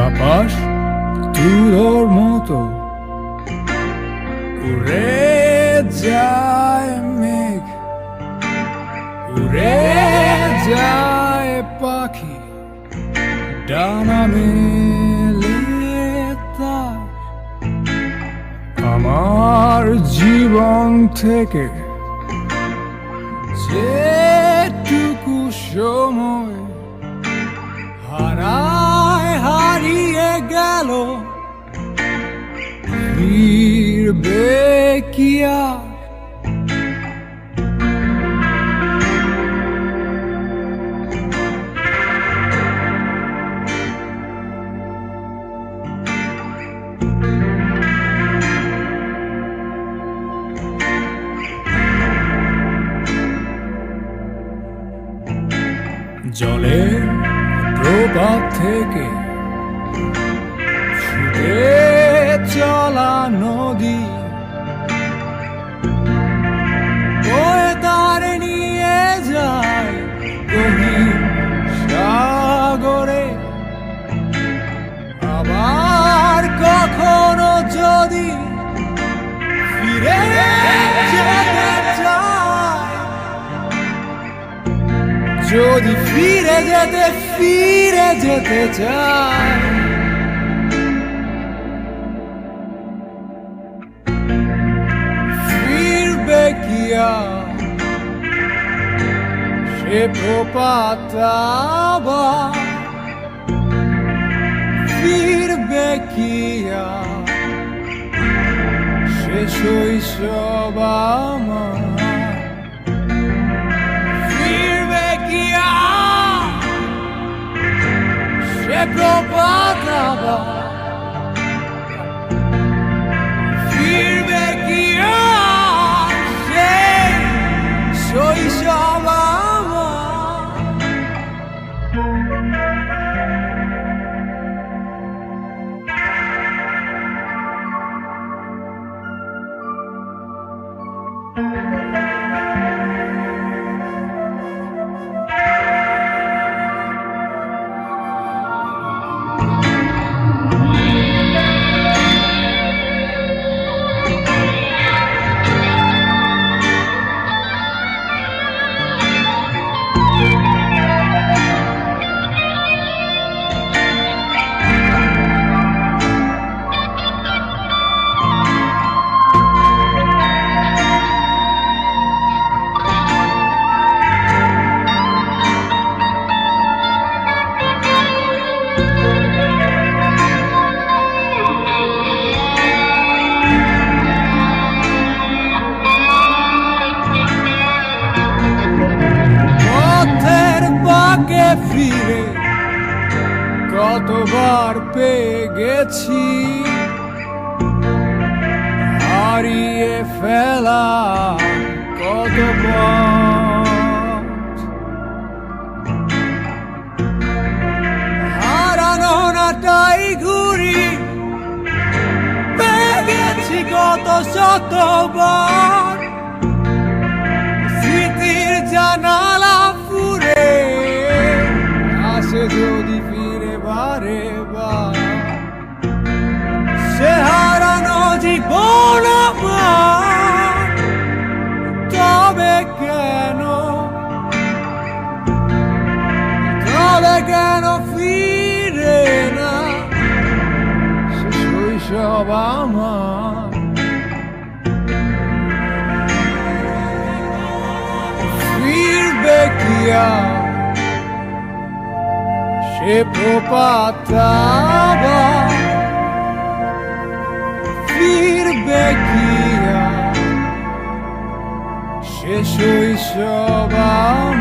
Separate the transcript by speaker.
Speaker 1: আকাশ তুলোর মতো উড়ে যায় মেঘ, উড়ে যায় পাখি ডানা মেলে তার। আমার জীবন থেকে যেটুকু সময় হারিয়ে গেল, ফিরবে কি আর? জলের প্রপাত থেকে ছুটে চলা নদী বয়ে তারে নিয়ে যায় গভীর সাগরে। আবার কখনো যদি ফিরে যেতে চায়, যদি ফিরে যেতে চায়, ফিরবে কি আর সে প্রপাত আবার? ফিরবে কি আর সে শৈশব আমার? প্রপাত আবার ফিরবে কি আর সেই শৈশব আমার? ফিরে কতবার পেয়ে গেছি হারিয়ে ফেলা কত পথ, হারানো নাটাই ঘুরি পেয়ে গেছি কত শতবার। স্মৃতির জানালা ফুরে আসে যদি ফিরে বারে বার, সে হারানো জীবন আমার তবে কেন ফিরে না সে শৈশব আমার? ফিরবে কি আর সে প্রপাত আবার? ফিরবে কি আর সে শৈশব আমার?